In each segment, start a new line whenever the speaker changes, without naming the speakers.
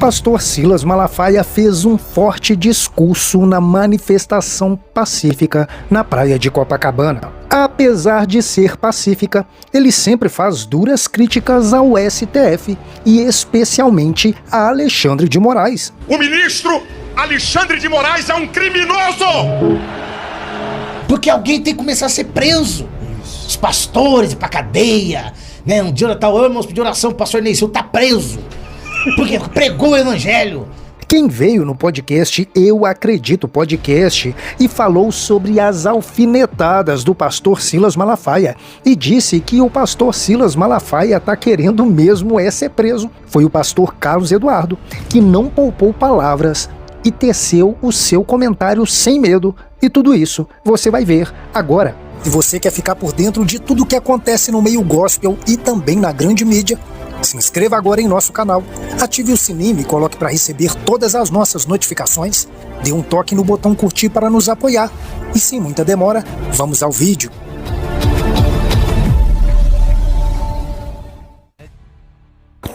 pastor Silas Malafaia fez um forte discurso na manifestação pacífica na praia de Copacabana. Apesar de ser pacífica, ele sempre faz duras críticas ao STF e especialmente a Alexandre de Moraes.
O ministro Alexandre de Moraes é um criminoso!
Porque alguém tem que começar a ser preso. Os pastores ir pra cadeia, né? Um dia tá vamos pedir oração pro pastor Neissil, tá preso. Porque pregou o evangelho.
Quem veio no podcast Eu Acredito Podcast e falou sobre as alfinetadas do pastor Silas Malafaia e disse que o pastor Silas Malafaia tá querendo mesmo ser preso. Foi o pastor Carlos Eduardo, que não poupou palavras e teceu o seu comentário sem medo. E tudo isso você vai ver agora. Se você quer ficar por dentro de tudo o que acontece no meio gospel e também na grande mídia, se inscreva agora em nosso canal, ative o sininho e coloque para receber todas as nossas notificações, dê um toque no botão curtir para nos apoiar e sem muita demora, vamos ao vídeo.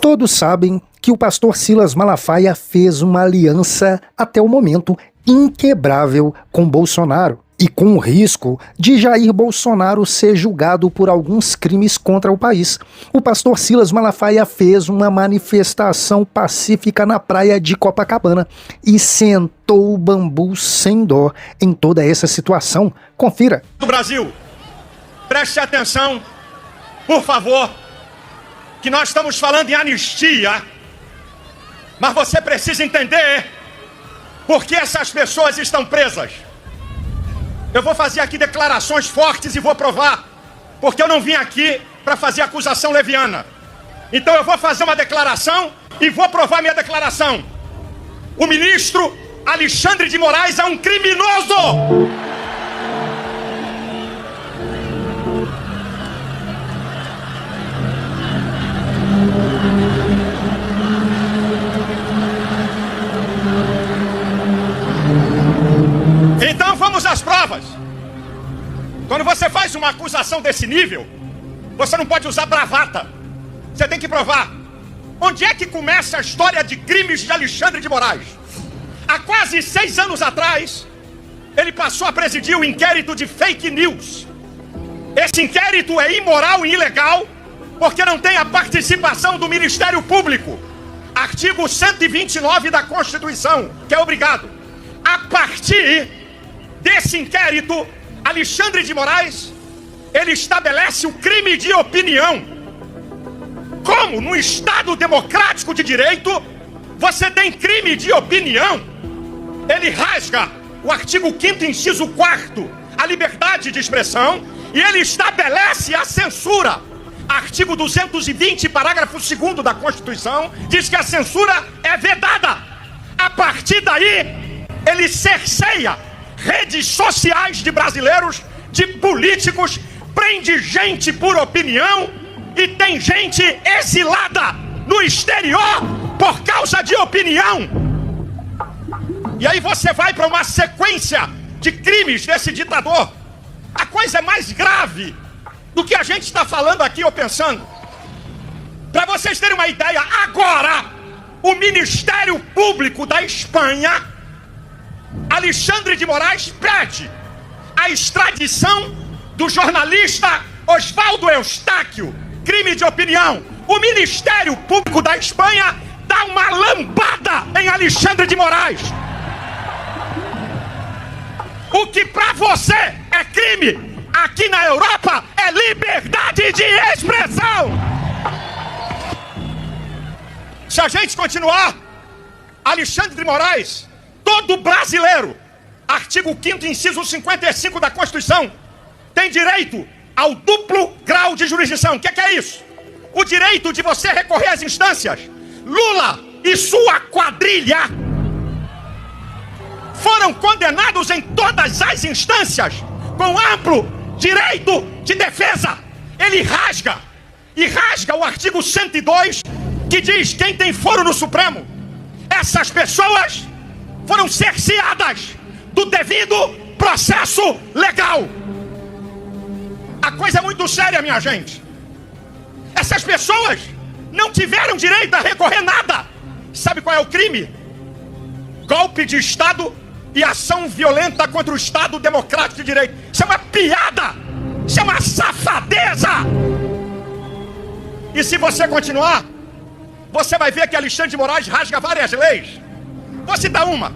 Todos sabem que o pastor Silas Malafaia fez uma aliança até o momento inquebrável com Bolsonaro. E com o risco de Jair Bolsonaro ser julgado por alguns crimes contra o país, o pastor Silas Malafaia fez uma manifestação pacífica na praia de Copacabana e sentou o bambu sem dó em toda essa situação. Confira.
Do Brasil, preste atenção, por favor, que nós estamos falando em anistia, mas você precisa entender por que essas pessoas estão presas. Eu vou fazer aqui declarações fortes e vou provar, porque eu não vim aqui para fazer acusação leviana. Então eu vou fazer uma declaração e vou provar minha declaração. O ministro Alexandre de Moraes é um criminoso! Então vamos às provas. Quando você faz uma acusação desse nível, você não pode usar bravata. Você tem que provar. Onde é que começa a história de crimes de Alexandre de Moraes? Há quase 6 anos atrás, ele passou a presidir o inquérito de fake news. Esse inquérito é imoral e ilegal porque não tem a participação do Ministério Público. Artigo 129 da Constituição, que é obrigado. A partir desse inquérito, Alexandre de Moraes, ele estabelece o crime de opinião. Como no Estado democrático de direito, você tem crime de opinião? Ele rasga o artigo 5º, inciso 4º, a liberdade de expressão, e ele estabelece a censura. Artigo 220, parágrafo 2º da Constituição, diz que a censura é vedada. A partir daí, ele cerceia redes sociais de brasileiros, de políticos, prende gente por opinião e tem gente exilada no exterior por causa de opinião. E aí você vai para uma sequência de crimes desse ditador. A coisa é mais grave do que a gente está falando aqui ou pensando. Para vocês terem uma ideia, agora o Ministério Público da Espanha, Alexandre de Moraes, pede a extradição do jornalista Oswaldo Eustáquio, crime de opinião. O Ministério Público da Espanha dá uma lambada em Alexandre de Moraes. O que pra você é crime, aqui na Europa é liberdade de expressão. Se a gente continuar, Alexandre de Moraes, todo brasileiro, artigo 5º, inciso 55 da Constituição, tem direito ao duplo grau de jurisdição. O que é isso? O direito de você recorrer às instâncias. Lula e sua quadrilha foram condenados em todas as instâncias com amplo direito de defesa. Ele rasga o artigo 102, que diz quem tem foro no Supremo. Essas pessoas foram cerceadas do devido processo legal. A coisa é muito séria, minha gente. Essas pessoas não tiveram direito a recorrer nada. Sabe qual é o crime? Golpe de Estado e ação violenta contra o Estado Democrático de Direito. Isso é uma piada! Isso é uma safadeza! E se você continuar, você vai ver que Alexandre de Moraes rasga várias leis. Vou citar uma.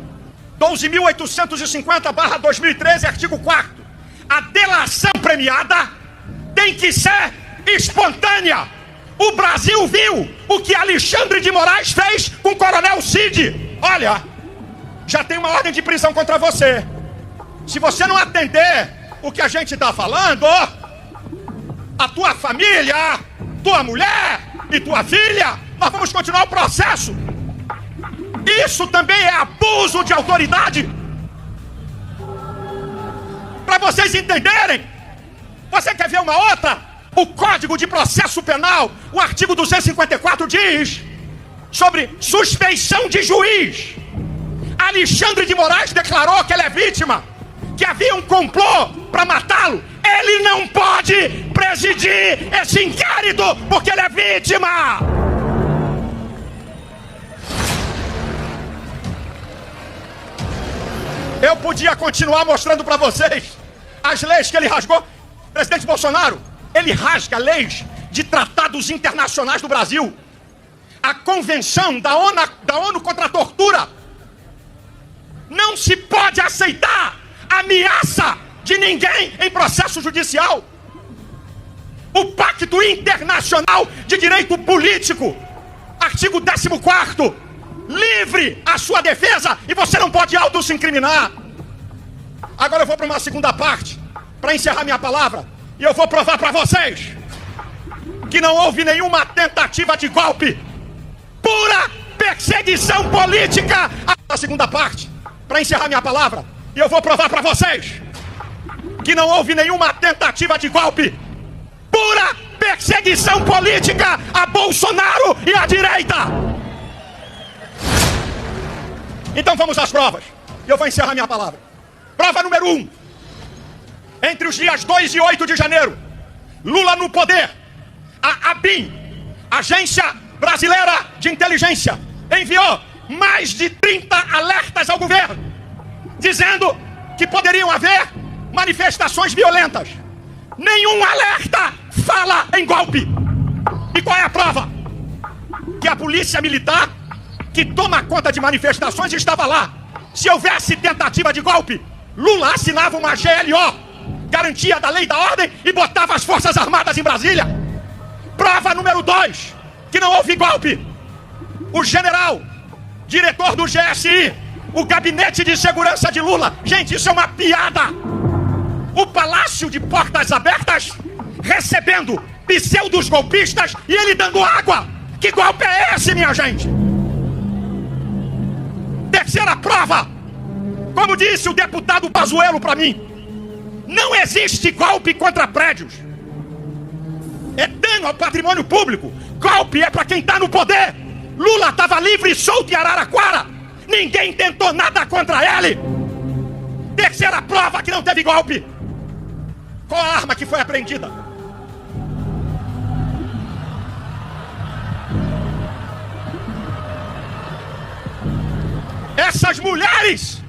12.850/2013, artigo 4º. A delação premiada tem que ser espontânea. O Brasil viu o que Alexandre de Moraes fez com o Coronel Cid. Olha, já tem uma ordem de prisão contra você. Se você não atender o que a gente está falando, a tua família, tua mulher e tua filha, nós vamos continuar o processo. Isso também é abuso de autoridade. Para vocês entenderem, você quer ver uma outra? O Código de Processo Penal, o artigo 254 diz sobre suspeição de juiz. Alexandre de Moraes declarou que ele é vítima, que havia um complô para matá-lo. Ele não pode presidir esse inquérito porque ele é vítima. Eu podia continuar mostrando para vocês as leis que ele rasgou. Presidente Bolsonaro, ele rasga leis de tratados internacionais do Brasil. A convenção da ONU contra a tortura. Não se pode aceitar ameaça de ninguém em processo judicial. O Pacto Internacional de Direito Político, artigo 14º, livre a sua defesa e você não pode auto se incriminar. Agora eu vou para uma segunda parte, para encerrar minha palavra, e eu vou provar para vocês que não houve nenhuma tentativa de golpe. Pura perseguição política. A segunda parte, para encerrar minha palavra, e eu vou provar para vocês que não houve nenhuma tentativa de golpe. Pura perseguição política a Bolsonaro e à direita. Então vamos às provas. Eu vou encerrar minha palavra. Prova número 1. Entre os dias 2 e 8 de janeiro, Lula no poder, a ABIN, Agência Brasileira de Inteligência, enviou mais de 30 alertas ao governo, dizendo que poderiam haver manifestações violentas. Nenhum alerta fala em golpe. E qual é a prova? Que a polícia militar, que toma conta de manifestações, estava lá. Se houvesse tentativa de golpe, Lula assinava uma GLO, garantia da lei e da ordem, e botava as Forças Armadas em Brasília. Prova número 2, que não houve golpe. O general, diretor do GSI, o gabinete de segurança de Lula. Gente, isso é uma piada. O palácio de portas abertas, recebendo pseudos golpistas e ele dando água. Que golpe é esse, minha gente? Terceira prova, como disse o deputado Pazuello para mim, não existe golpe contra prédios. É dano ao patrimônio público. Golpe é para quem está no poder. Lula estava livre e solto em Araraquara. Ninguém tentou nada contra ele. Terceira prova que não teve golpe. Qual a arma que foi apreendida? Essas mulheres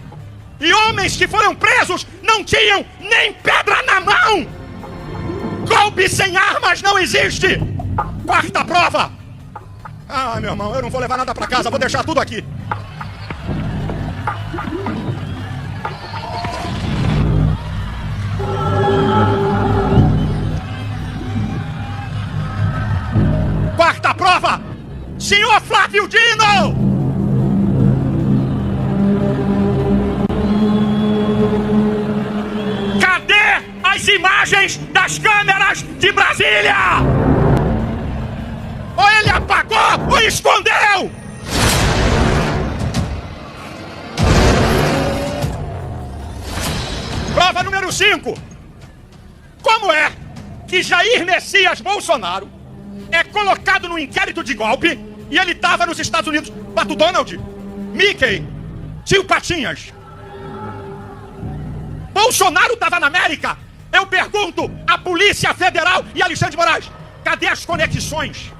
e homens que foram presos não tinham nem pedra na mão. Golpe sem armas não existe. Quarta prova. Ah, meu irmão, eu não vou levar nada pra casa, vou deixar tudo aqui. Quarta prova. Senhor Flávio Dino! As imagens das câmeras de Brasília! Ou ele apagou ou escondeu! Prova número 5. Como é que Jair Messias Bolsonaro é colocado no inquérito de golpe e ele estava nos Estados Unidos? Pato Donald, Mickey, Tio Patinhas. Bolsonaro estava na América. Eu pergunto à Polícia Federal e Alexandre de Moraes, cadê as conexões?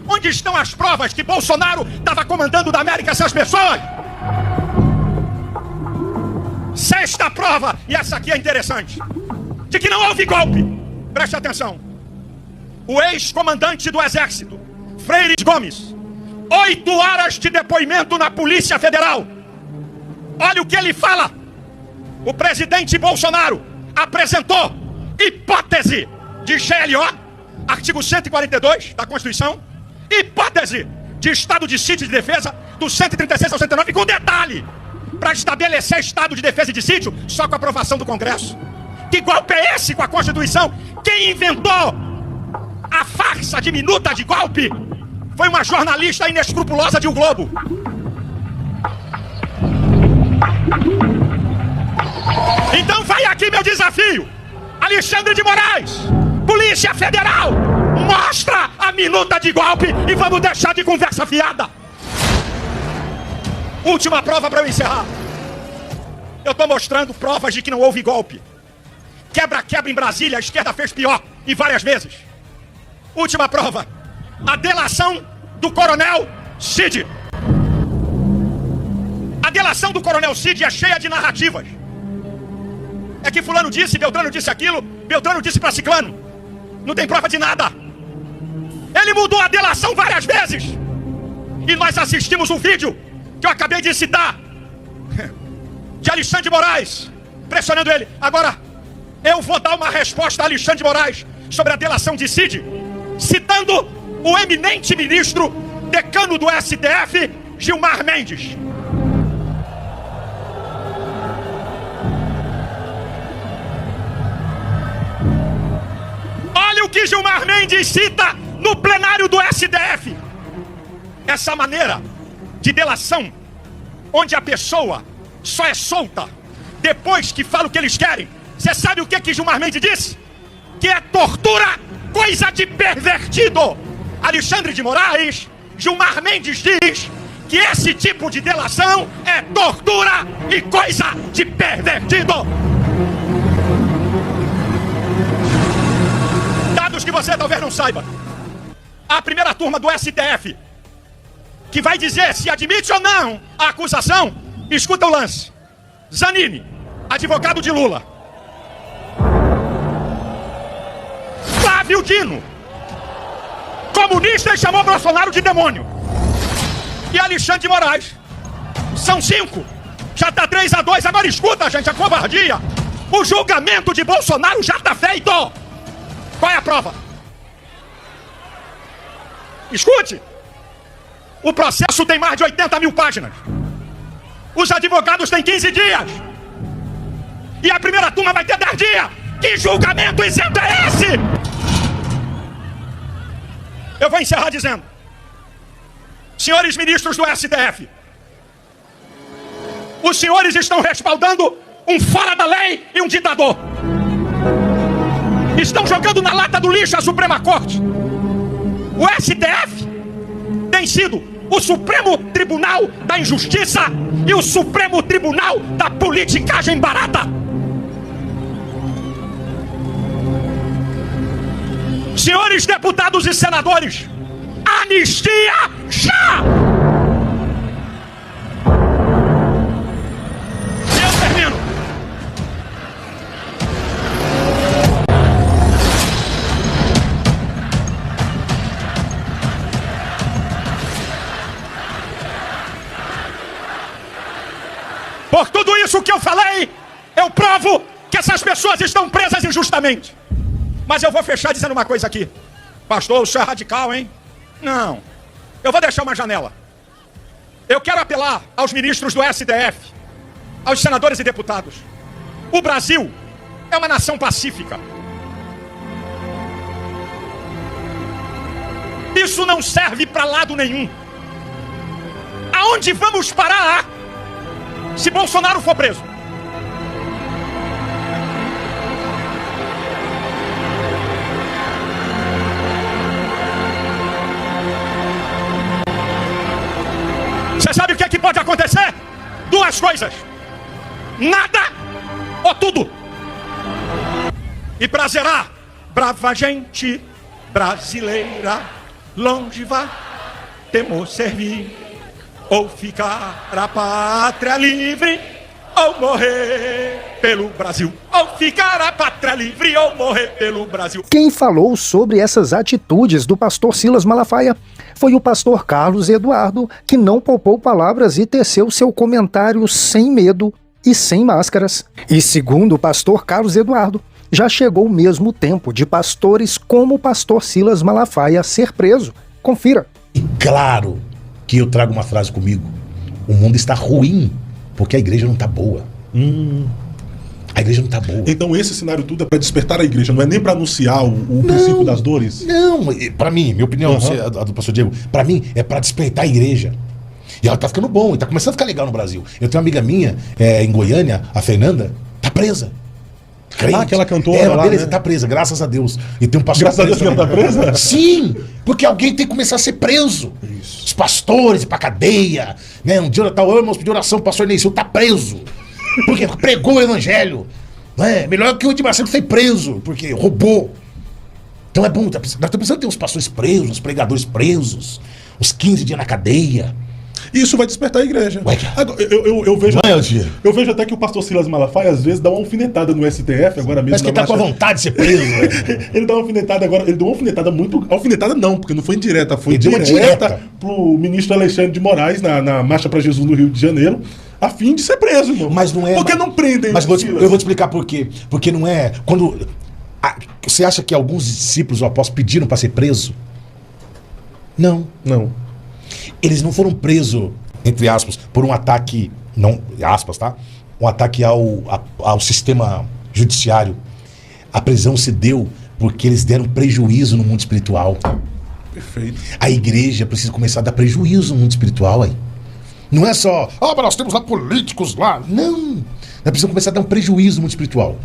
Onde estão as provas que Bolsonaro estava comandando da América essas pessoas? Sexta prova, e essa aqui é interessante, de que não houve golpe. Preste atenção. O ex-comandante do Exército, Freire Gomes, 8 horas de depoimento na Polícia Federal. Olha o que ele fala. O presidente Bolsonaro apresentou hipótese de GLO, artigo 142 da Constituição, hipótese de estado de sítio e de defesa, do 136 ao 109, com detalhe, para estabelecer estado de defesa e de sítio só com a aprovação do Congresso. Que golpe é esse com a Constituição? Quem inventou a farsa diminuta de golpe foi uma jornalista inescrupulosa de O Globo. Então vai aqui meu desafio. Alexandre de Moraes, Polícia Federal, mostra a minuta de golpe e vamos deixar de conversa fiada. Última prova para eu encerrar. Eu estou mostrando provas de que não houve golpe. Quebra-quebra em Brasília, a esquerda fez pior, e várias vezes. Última prova. A delação do Coronel Cid. A delação do Coronel Cid é cheia de narrativas. É que fulano disse, Beltrano disse aquilo, Beltrano disse para ciclano. Não tem prova de nada. Ele mudou a delação várias vezes. E nós assistimos um vídeo que eu acabei de citar, de Alexandre de Moraes, pressionando ele. Agora, eu vou dar uma resposta a Alexandre de Moraes sobre a delação de Cid, citando o eminente ministro, decano do STF, Gilmar Mendes. Olha o que Gilmar Mendes cita no plenário do STF. Essa maneira de delação, onde a pessoa só é solta depois que fala o que eles querem. Você sabe o que Gilmar Mendes disse? Que é tortura, coisa de pervertido. Alexandre de Moraes, Gilmar Mendes diz que esse tipo de delação é tortura e coisa de pervertido. Dados que você talvez não saiba. A primeira turma do STF, que vai dizer se admite ou não a acusação, escuta o lance. Zanini, advogado de Lula. Flávio Dino, comunista, e chamou Bolsonaro de demônio. E Alexandre de Moraes. São 5. Já está 3-2. Agora escuta, gente, a covardia. O julgamento de Bolsonaro já está feito. Qual é a prova? Escute. O processo tem mais de 80 mil páginas. Os advogados têm 15 dias. E a primeira turma vai ter 10 dias. Que julgamento isento é esse? Eu vou encerrar dizendo: senhores ministros do STF, os senhores estão respaldando um fora da lei e um ditador. Estão jogando na lata do lixo a Suprema Corte. O STF tem sido o Supremo Tribunal da Injustiça e o Supremo Tribunal da Politicagem Barata. Senhores deputados e senadores, anistia já! Eu termino. Por tudo isso que eu falei, eu provo que essas pessoas estão presas injustamente. Mas eu vou fechar dizendo uma coisa aqui. Pastor, o senhor é radical, hein? Não. Eu vou deixar uma janela. Eu quero apelar aos ministros do STF, aos senadores e deputados. O Brasil é uma nação pacífica. Isso não serve para lado nenhum. Aonde vamos parar se Bolsonaro for preso? Você sabe o que é que pode acontecer? Duas coisas: nada ou tudo. E pra zerar, brava gente brasileira, longe vá, temor servir, ou ficar a pátria livre, ou morrer pelo Brasil. Ou ficar a pátria livre, ou morrer pelo Brasil.
Quem falou sobre essas atitudes do pastor Silas Malafaia foi o pastor Carlos Eduardo, que não poupou palavras e teceu seu comentário sem medo e sem máscaras. E segundo o pastor Carlos Eduardo, já chegou mesmo o tempo de pastores como o pastor Silas Malafaia ser preso. Confira.
E claro que eu trago uma frase comigo. O mundo está ruim porque a igreja não está boa. A igreja não está boa.
Então esse cenário tudo é para despertar a igreja, não é nem para anunciar o princípio das dores?
Não, para mim, minha opinião, a do pastor Diego, para mim é para despertar a igreja. E ela tá ficando bom, e tá começando a ficar legal no Brasil. Eu tenho uma amiga minha, em Goiânia, a Fernanda, tá presa. Crente.
Aquela cantora lá,
beleza,
né?
Tá presa, graças a Deus. E tem um pastor
Graças a Deus que ela tá presa?
Sim, porque alguém tem que começar a ser preso.
Isso.
Os pastores ir pra cadeia, né? Um dia tal, irmãos, pedir oração, o pastor Neil tá preso. Porque pregou o evangelho. Né? Melhor que o de Marcelo foi preso, porque roubou. Então é bom, nós estamos precisando ter os pastores presos, os pregadores presos, os 15 dias na cadeia.
Isso vai despertar a igreja. Agora, eu vejo até que o pastor Silas Malafaia às vezes dá uma alfinetada no STF agora mesmo.
Mas que tá com a vontade de ser preso.
Ele dá uma alfinetada agora, ele deu uma alfinetada muito... Alfinetada não, porque não foi indireta, foi
Ele deu uma direta
pro ministro Alexandre de Moraes na Marcha para Jesus no Rio de Janeiro, a fim de ser preso, irmão.
Mas não é...
Por que não prendem
Mas
o
eu vou te explicar por quê. Porque não é... Você acha que alguns discípulos ou apóstolos pediram para ser preso? Não.
Não.
Eles não foram presos, entre aspas, por um ataque, não, aspas, tá? Um ataque ao sistema judiciário. A prisão se deu porque eles deram prejuízo no mundo espiritual.
Perfeito.
A igreja precisa começar a dar prejuízo no mundo espiritual, aí. Não é só, mas nós temos lá políticos lá. Não. Nós precisamos começar a dar um prejuízo no mundo espiritual.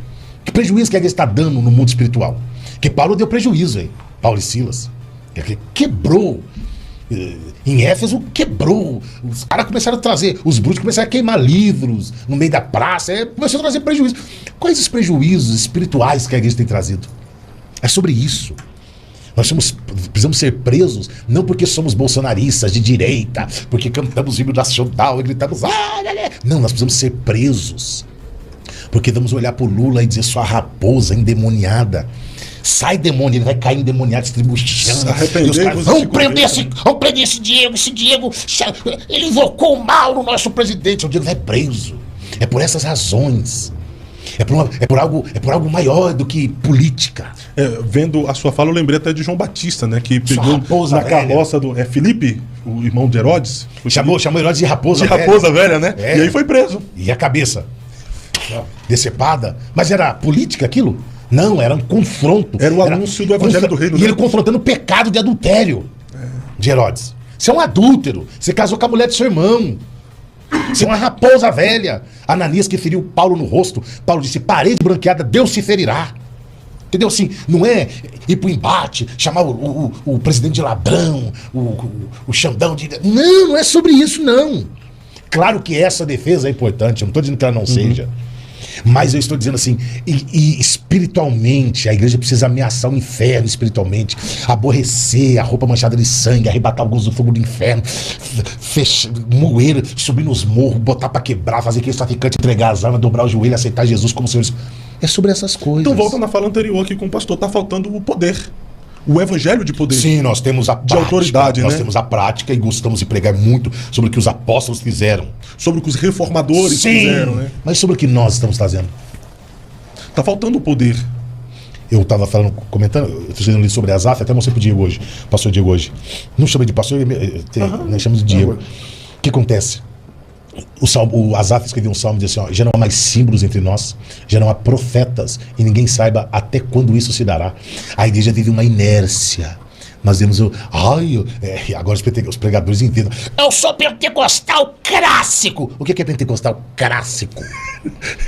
Que prejuízo que a igreja está dando no mundo espiritual? Que Paulo deu prejuízo aí. Paulo e Silas. Quebrou. Em Éfeso quebrou. Os caras começaram a trazer, os bruxos começaram a queimar livros no meio da praça, começou a trazer prejuízo. Quais os prejuízos espirituais que a igreja tem trazido? É sobre isso. Nós precisamos ser presos, não porque somos bolsonaristas de direita, porque cantamos o hino nacional e gritamos. Não, nós precisamos ser presos. Porque vamos olhar pro Lula e dizer, sua raposa endemoniada. Sai, demônio, ele vai cair endemoniado, distribuindo. Vamos prender esse Diego, ele invocou o mal no nosso presidente. O Diego vai preso. É por essas razões. É por algo maior do que política.
Vendo a sua fala, eu lembrei até de João Batista, né? Que pegou na carroça do Filipe, o irmão de Herodes.
Chamou Herodes de raposa
velha. De raposa velha, né? E aí foi preso.
E a cabeça decepada. Mas era política aquilo? Não, era um confronto.
Era o anúncio do evangelho do reino.
E ele confrontando o pecado de adultério de Herodes. Você é um adúltero. Você casou com a mulher de seu irmão. Você é uma raposa velha. Ananias que feriu Paulo no rosto. Paulo disse, parede branqueada, Deus se ferirá. Entendeu? Assim, não é ir pro embate, chamar o presidente de ladrão, o Xandão de... Não é sobre isso, não. Claro que essa defesa é importante. Eu não estou dizendo que ela não seja. Mas eu estou dizendo assim, e espiritualmente, a igreja precisa ameaçar o inferno espiritualmente, aborrecer a roupa manchada de sangue, arrebatar alguns do fogo do inferno, moer, subir nos morros, botar pra quebrar, fazer aquele traficante entregar as armas, dobrar o joelho, aceitar Jesus como Senhor. É sobre essas coisas.
Então volta na fala anterior aqui com o pastor, tá faltando o poder. O evangelho de poder.
Sim, nós temos a prática.
De autoridade,
nós
né?
temos a prática e gostamos de pregar muito sobre o que os apóstolos fizeram.
Sobre o que os reformadores fizeram, né?
Mas sobre o que nós estamos fazendo.
Tá faltando o poder.
Eu estava comentando, eu estou escrevendo sobre Asaf, até mostrei pro Diego hoje, pastor Diego hoje. Não chamei de pastor, nós chamamos de Diego. O que acontece? O Asaf escreveu um salmo e disse assim, ó, já não há mais símbolos entre nós, já não há profetas, e ninguém saiba até quando isso se dará. A igreja vive uma inércia. Nós vemos agora os pregadores entendem. Eu sou pentecostal clássico. O que é pentecostal clássico?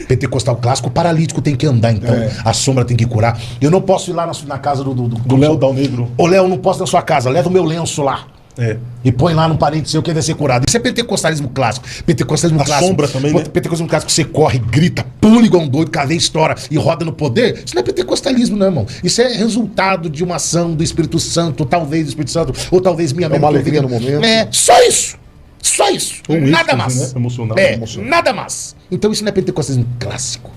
Pentecostal clássico, o paralítico tem que andar, então. A sombra tem que curar. Eu não posso ir lá na casa do
Léo Dal Negro.
Ô, Léo, não posso ir na sua casa, leva o meu lenço lá. E põe lá no parente seu que ele vai ser curado. Isso é pentecostalismo clássico. Pentecostalismo
A
clássico.
sombra também, né?
Pentecostalismo clássico, você corre, grita, pula igual um doido, cada vez estoura e roda no poder. Isso não é pentecostalismo, não, irmão. Isso é resultado de uma ação do Espírito Santo, talvez do Espírito Santo, ou talvez minha
uma alegria no momento.
Só isso. Só isso. Nada mais.
Né? Emocional.
Nada mais. Então isso não é pentecostalismo clássico.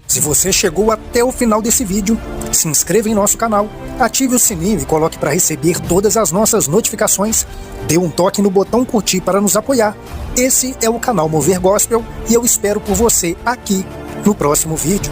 Se você chegou até o final desse vídeo, se inscreva em nosso canal, ative o sininho e coloque para receber todas as nossas notificações. Dê um toque no botão curtir para nos apoiar. Esse é o canal Mover Gospel e eu espero por você aqui no próximo vídeo.